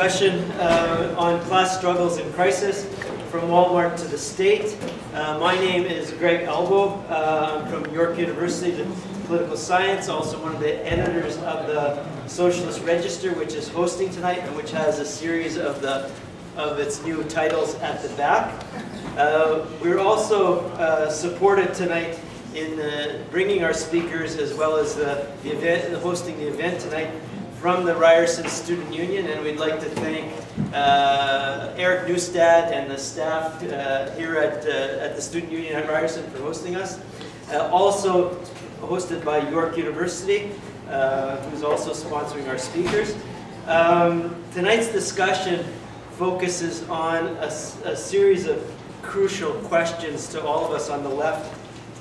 discussion on class struggles and crisis from Walmart to the state. My name is Greg Elbow. I'm from York University of Political Science, also one of the editors of the Socialist Register, which is hosting tonight and which has a series of its new titles at the back. We're also supported tonight in bringing our speakers as well as hosting the event tonight from the Ryerson Student Union, and we'd like to thank Eric Newstad and the staff here at the Student Union at Ryerson for hosting us. Also hosted by York University, who's also sponsoring our speakers. Tonight's discussion focuses on a series of crucial questions to all of us on the left.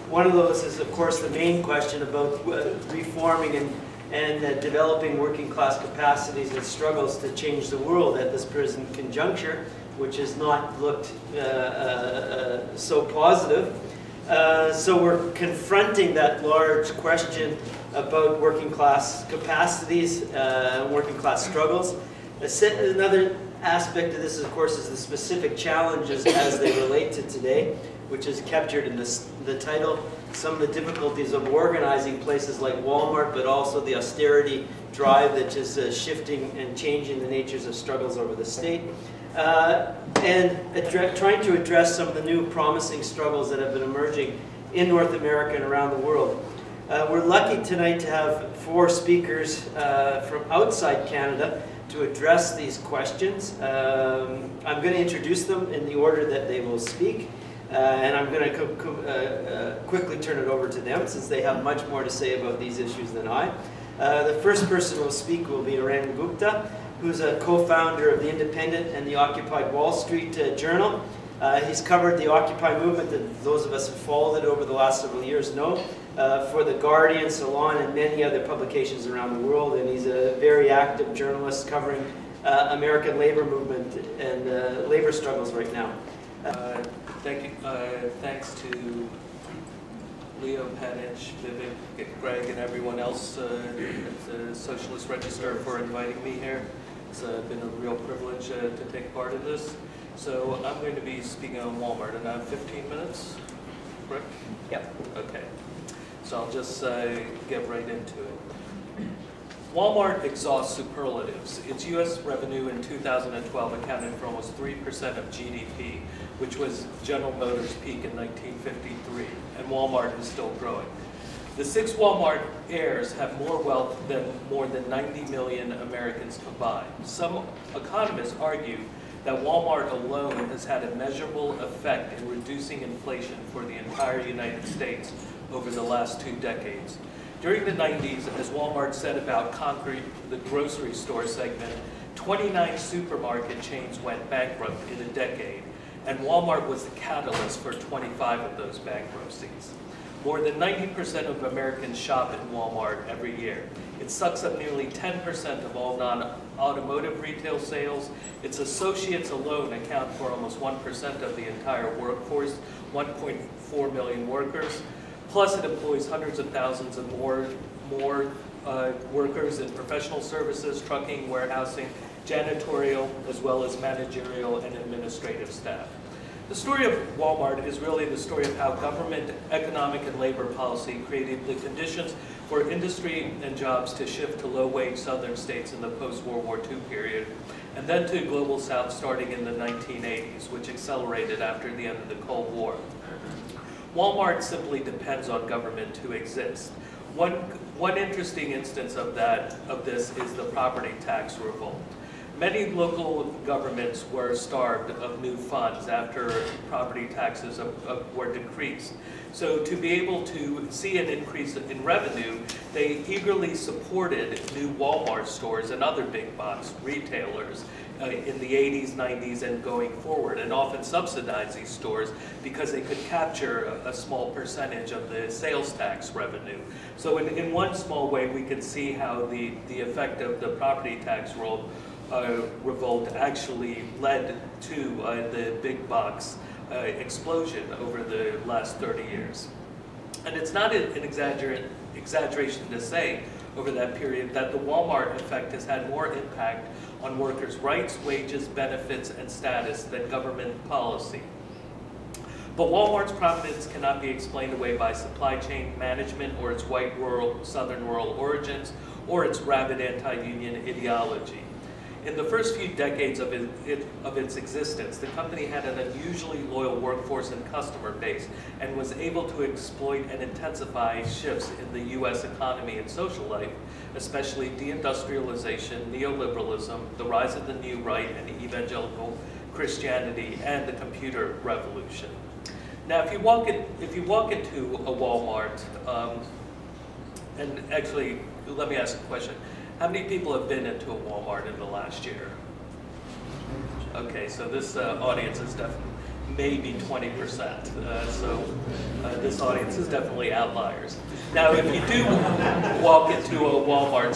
One of those is, of course, the main question about reforming and developing working class capacities and struggles to change the world at this present conjuncture, which has not looked so positive. So we're confronting that large question about working class capacities, working class struggles. Another aspect of this, of course, is the specific challenges as they relate to today, which is captured in the title. Some of the difficulties of organizing places like Walmart, but also the austerity drive that is shifting and changing the natures of struggles over the state. And trying to address some of the new promising struggles that have been emerging in North America and around the world. We're lucky tonight to have 4 speakers from outside Canada to address these questions. I'm going to introduce them in the order that they will speak. And I'm going to quickly turn it over to them since they have much more to say about these issues than I. The first person who will speak will be Arun Gupta, who's a co-founder of the Indypendent and the Occupy Wall Street Journal. He's covered the Occupy movement that those of us who followed it over the last several years know, for The Guardian, Salon, and many other publications around the world. And he's a very active journalist covering American labor movement and labor struggles right now. Thank you. Thanks to Leo, Panich, Vivek, Greg, and everyone else at the Socialist Register for inviting me here. It's been a real privilege to take part in this. So I'm going to be speaking on Walmart, and I have 15 minutes, correct? Yep. Okay. So I'll just get right into it. Walmart exhausts superlatives. Its U.S. revenue in 2012 accounted for almost 3% of GDP, which was General Motors' peak in 1953, and Walmart is still growing. The 6 Walmart heirs have more wealth than more than 90 million Americans combined. Some economists argue that Walmart alone has had a measurable effect in reducing inflation for the entire United States over the last 2 decades. During the 90s, as Walmart set about conquering the grocery store segment, 29 supermarket chains went bankrupt in a decade, and Walmart was the catalyst for 25 of those bankruptcies. More than 90% of Americans shop at Walmart every year. It sucks up nearly 10% of all non-automotive retail sales. Its associates alone account for almost 1% of the entire workforce, 1.4 million workers. Plus, it employs hundreds of thousands of more workers in professional services, trucking, warehousing, janitorial, as well as managerial and administrative staff. The story of Walmart is really the story of how government, economic, and labor policy created the conditions for industry and jobs to shift to low-wage southern states in the post-World War II period, and then to Global South starting in the 1980s, which accelerated after the end of the Cold War. Walmart simply depends on government to exist. One interesting instance of this is the property tax revolt. Many local governments were starved of new funds after property taxes were decreased. So to be able to see an increase in revenue, they eagerly supported new Walmart stores and other big box retailers in the 80s, 90s, and going forward, and often subsidized these stores because they could capture a small percentage of the sales tax revenue. So in one small way, we can see how the effect of the property tax revolt actually led to the big box explosion over the last 30 years. And it's not an exaggeration to say over that period that the Walmart effect has had more impact on workers' rights, wages, benefits, and status than government policy. But Walmart's prominence cannot be explained away by supply chain management or its white southern rural origins or its rabid anti-union ideology. In the first few decades of its existence, the company had an unusually loyal workforce and customer base and was able to exploit and intensify shifts in the U.S. economy and social life, especially deindustrialization, neoliberalism, the rise of the New Right and evangelical Christianity, and the computer revolution. Now, if you walk into a Walmart, and actually, let me ask a question. How many people have been into a Walmart in the last year? Okay, so this audience is definitely maybe 20%. This audience is definitely outliers. Now, if you do walk into a Walmart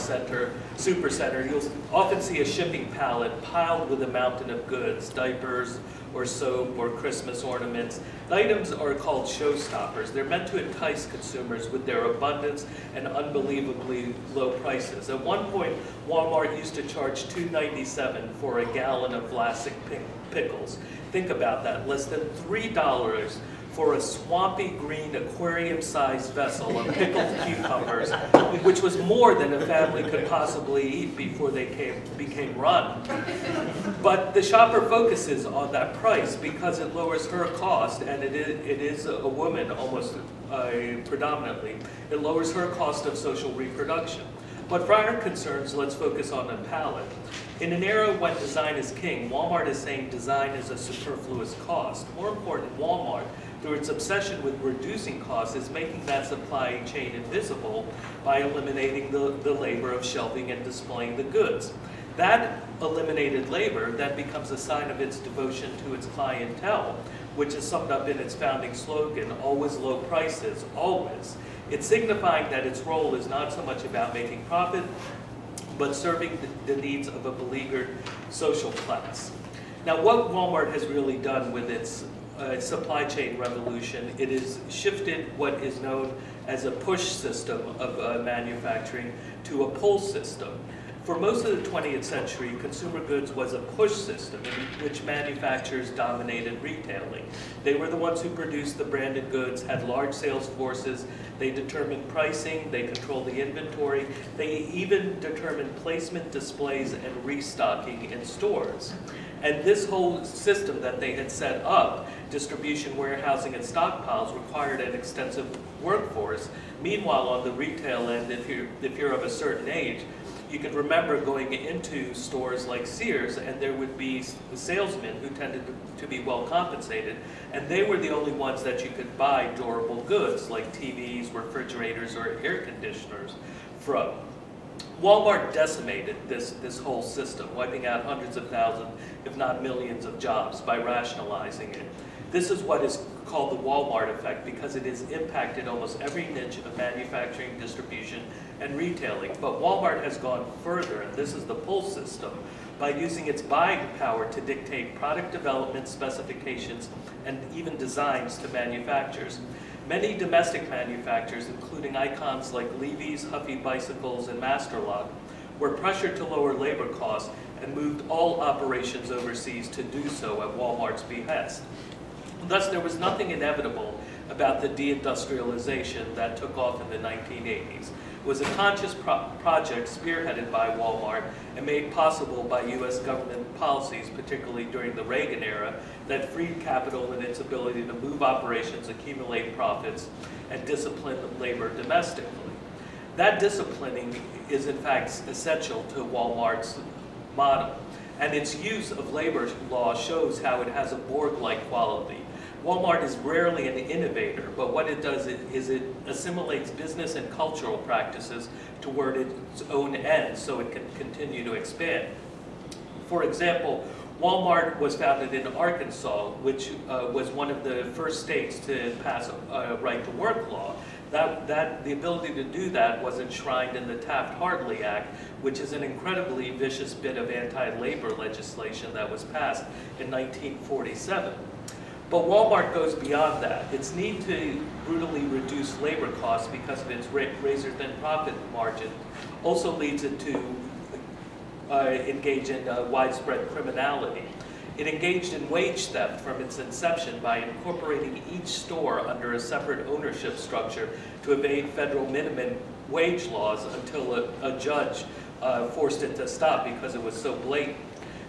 super center, you'll often see a shipping pallet piled with a mountain of goods, diapers, or soap, or Christmas ornaments. The items are called showstoppers. They're meant to entice consumers with their abundance and unbelievably low prices. At one point, Walmart used to charge $2.97 for a gallon of Vlasic pickles. Think about that, less than $3 for a swampy green aquarium-sized vessel of pickled cucumbers, which was more than a family could possibly eat before they became run. But the shopper focuses on that price because it lowers her cost, and it is a woman almost predominantly. It lowers her cost of social reproduction. But for our concerns, let's focus on the palette. In an era when design is king, Walmart is saying design is a superfluous cost. More important, Walmart, through its obsession with reducing costs, is making that supply chain invisible by eliminating the labor of shelving and displaying the goods. That eliminated labor then becomes a sign of its devotion to its clientele, which is summed up in its founding slogan, always low prices, always. It's signifying that its role is not so much about making profit, but serving the needs of a beleaguered social class. Now, what Walmart has really done with its supply chain revolution, it has shifted what is known as a push system of manufacturing to a pull system. For most of the 20th century, consumer goods was a push system in which manufacturers dominated retailing. They were the ones who produced the branded goods, had large sales forces, they determined pricing, they controlled the inventory, they even determined placement, displays, and restocking in stores. And this whole system that they had set up, distribution, warehousing, and stockpiles, required an extensive workforce. Meanwhile, on the retail end, if you're of a certain age, you can remember going into stores like Sears, and there would be salesmen who tended to be well compensated, and they were the only ones that you could buy durable goods like TVs, refrigerators, or air conditioners from. Walmart decimated this whole system, wiping out hundreds of thousands, if not millions, of jobs by rationalizing it. This is what is called the Walmart effect because it has impacted almost every niche of manufacturing, distribution, and retailing. But Walmart has gone further, and this is the pull system, by using its buying power to dictate product development, specifications, and even designs to manufacturers. Many domestic manufacturers, including icons like Levy's, Huffy Bicycles, and Masterlock, were pressured to lower labor costs and moved all operations overseas to do so at Walmart's behest. Thus, there was nothing inevitable about the deindustrialization that took off in the 1980s. It was a conscious project spearheaded by Walmart and made possible by U.S. government policies, particularly during the Reagan era, that freed capital and its ability to move operations, accumulate profits, and discipline labor domestically. That disciplining is in fact essential to Walmart's model, and its use of labor law shows how it has a Borg-like quality. Walmart is rarely an innovator, but what it does is it assimilates business and cultural practices toward its own ends so it can continue to expand. For example, Walmart was founded in Arkansas, which was one of the first states to pass a right-to-work law. The ability to do that was enshrined in the Taft-Hartley Act, which is an incredibly vicious bit of anti-labor legislation that was passed in 1947. But Walmart goes beyond that. Its need to brutally reduce labor costs because of its razor-thin profit margin also leads it to engage in widespread criminality. It engaged in wage theft from its inception by incorporating each store under a separate ownership structure to evade federal minimum wage laws until a judge forced it to stop because it was so blatant.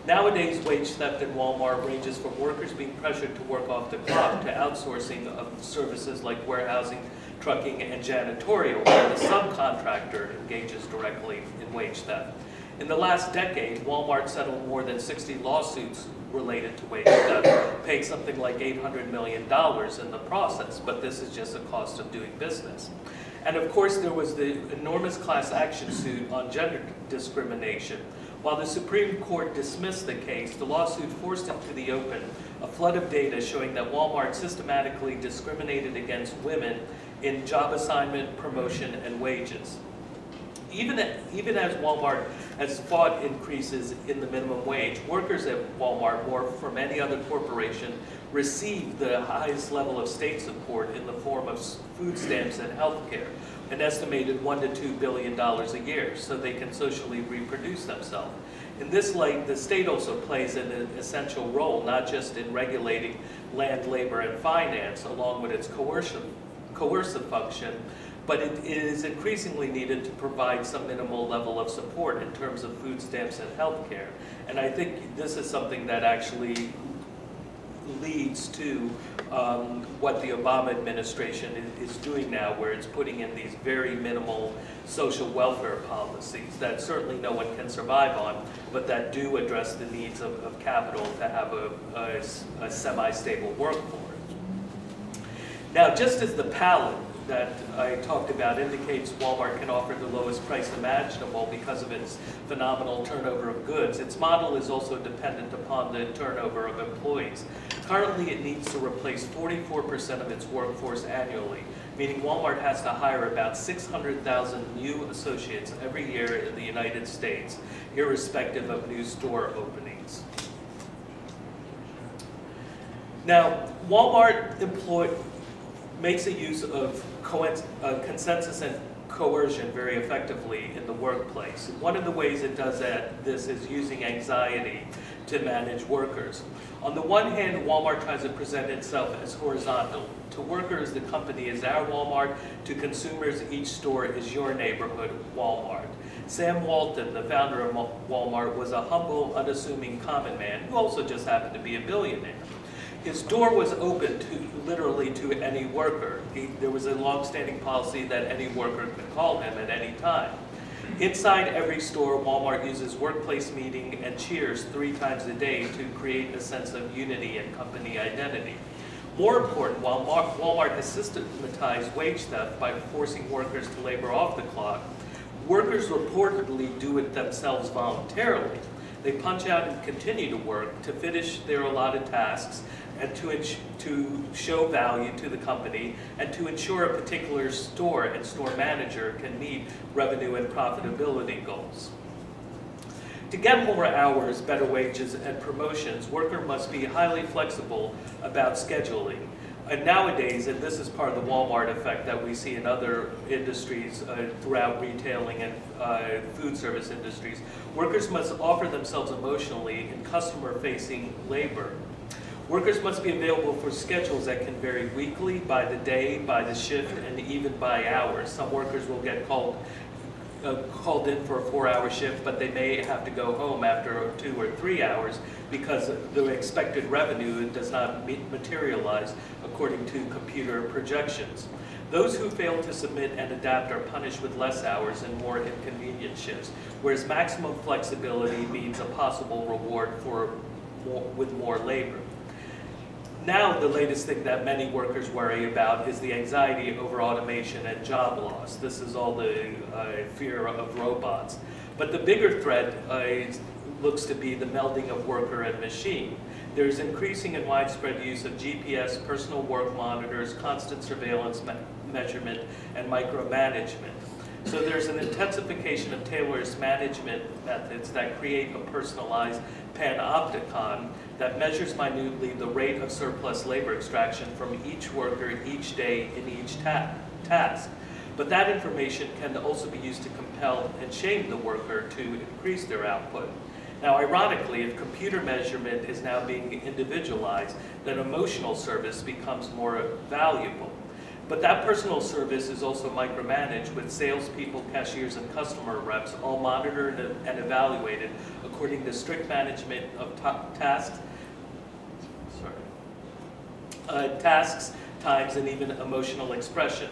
Nowadays, wage theft in Walmart ranges from workers being pressured to work off the clock to outsourcing of services like warehousing, trucking, and janitorial, where the subcontractor engages directly in wage theft. In the last decade, Walmart settled more than 60 lawsuits related to wage theft, paying something like $800 million in the process, but this is just the cost of doing business. And of course, there was the enormous class action suit on gender discrimination. While the Supreme Court dismissed the case, the lawsuit forced into the open a flood of data showing that Walmart systematically discriminated against women in job assignment, promotion, and wages. Even as Walmart has fought increases in the minimum wage, workers at Walmart, more from any other corporation, receive the highest level of state support in the form of food stamps and health care, an estimated $1 to $2 billion a year, so they can socially reproduce themselves. In this light, the state also plays an essential role, not just in regulating land, labor, and finance, along with its coercive function, but it is increasingly needed to provide some minimal level of support in terms of food stamps and health care. And I think this is something that actually leads to what the Obama administration is doing now, where it's putting in these very minimal social welfare policies that certainly no one can survive on, but that do address the needs of capital to have a semi-stable workforce. Now, just as the palette that I talked about indicates Walmart can offer the lowest price imaginable because of its phenomenal turnover of goods, its model is also dependent upon the turnover of employees. Currently, it needs to replace 44% of its workforce annually, meaning Walmart has to hire about 600,000 new associates every year in the United States, irrespective of new store openings. Now, Walmart makes a use of consensus and coercion very effectively in the workplace. One of the ways it does this is using anxiety to manage workers. On the one hand, Walmart tries to present itself as horizontal. To workers, the company is our Walmart. To consumers, each store is your neighborhood Walmart. Sam Walton, the founder of Walmart, was a humble, unassuming common man who also just happened to be a billionaire. His door was open literally to any worker. There was a long-standing policy that any worker could call him at any time. Inside every store, Walmart uses workplace meeting and cheers 3 times a day to create a sense of unity and company identity. More important, while Walmart has systematized wage theft by forcing workers to labor off the clock, workers reportedly do it themselves voluntarily. They punch out and continue to work to finish their allotted tasks and to show value to the company and to ensure a particular store and store manager can meet revenue and profitability goals. To get more hours, better wages, and promotions, workers must be highly flexible about scheduling. And nowadays, and this is part of the Walmart effect that we see in other industries throughout retailing and food service industries, workers must offer themselves emotionally in customer-facing labor. Workers must be available for schedules that can vary weekly, by the day, by the shift, and even by hours. Some workers will get called in for a 4-hour shift, but they may have to go home after 2 or 3 hours because the expected revenue does not materialize according to computer projections. Those who fail to submit and adapt are punished with less hours and more inconvenient shifts, whereas maximum flexibility means a possible reward with more labor. Now, the latest thing that many workers worry about is the anxiety over automation and job loss. This is all the fear of robots. But the bigger threat looks to be the melding of worker and machine. There's increasing and widespread use of GPS, personal work monitors, constant surveillance measurement, and micromanagement. So there's an intensification of Taylor's management methods that create a personalized panopticon that measures minutely the rate of surplus labor extraction from each worker each day in each task. But that information can also be used to compel and shame the worker to increase their output. Now, ironically, if computer measurement is now being individualized, then emotional service becomes more valuable. But that personal service is also micromanaged with salespeople, cashiers, and customer reps all monitored and evaluated according to strict management of tasks, times, and even emotional expression.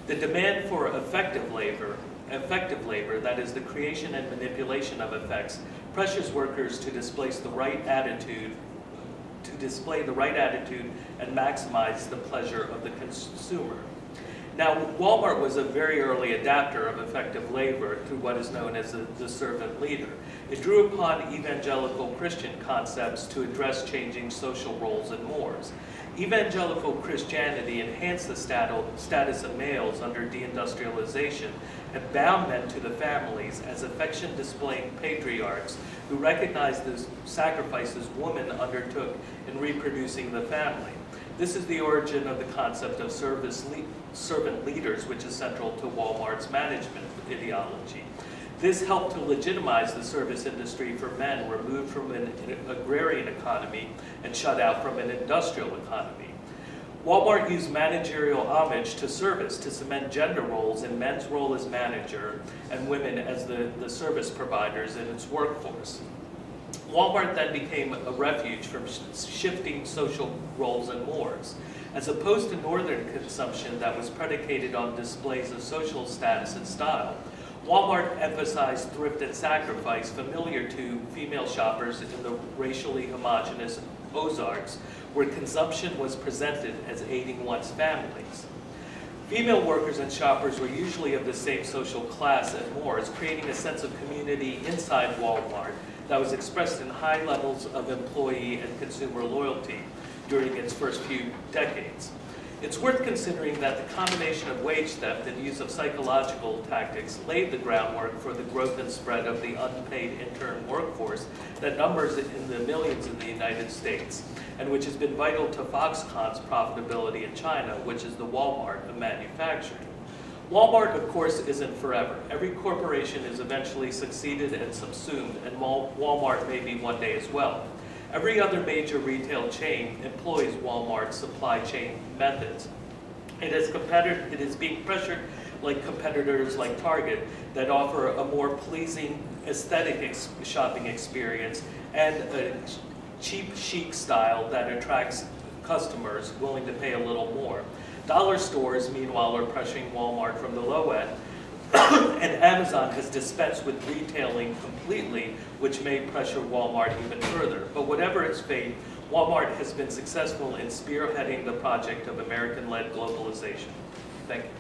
The demand for effective labor, that is the creation and manipulation of effects, pressures workers to display the right attitude and maximize the pleasure of the consumer. Now, Walmart was a very early adapter of effective labor through what is known as the servant leader. It drew upon evangelical Christian concepts to address changing social roles and mores. Evangelical Christianity enhanced the status of males under deindustrialization and bound men to the families as affection-displaying patriarchs who recognized the sacrifices women undertook in reproducing the family. This is the origin of the concept of servant leaders, which is central to Walmart's management ideology. This helped to legitimize the service industry for men removed from an agrarian economy and shut out from an industrial economy. Walmart used managerial homage to service to cement gender roles in men's role as manager and women as the service providers in its workforce. Walmart then became a refuge from shifting social roles and mores. As opposed to northern consumption that was predicated on displays of social status and style, Walmart emphasized thrift and sacrifice familiar to female shoppers in the racially homogeneous Ozarks, where consumption was presented as aiding one's families. Female workers and shoppers were usually of the same social class and mores, creating a sense of community inside Walmart that was expressed in high levels of employee and consumer loyalty during its first few decades. It's worth considering that the combination of wage theft and use of psychological tactics laid the groundwork for the growth and spread of the unpaid intern workforce that numbers in the millions in the United States, and which has been vital to Foxconn's profitability in China, which is the Walmart of manufacturing. Walmart, of course, isn't forever. Every corporation is eventually succeeded and subsumed, and Walmart may be one day as well. Every other major retail chain employs Walmart's supply chain methods. It is being pressured like competitors like Target that offer a more pleasing aesthetic shopping experience and a cheap chic style that attracts customers willing to pay a little more. Dollar stores, meanwhile, are pressuring Walmart from the low end, and Amazon has dispensed with retailing completely, which may pressure Walmart even further. But whatever its fate, Walmart has been successful in spearheading the project of American-led globalization. Thank you.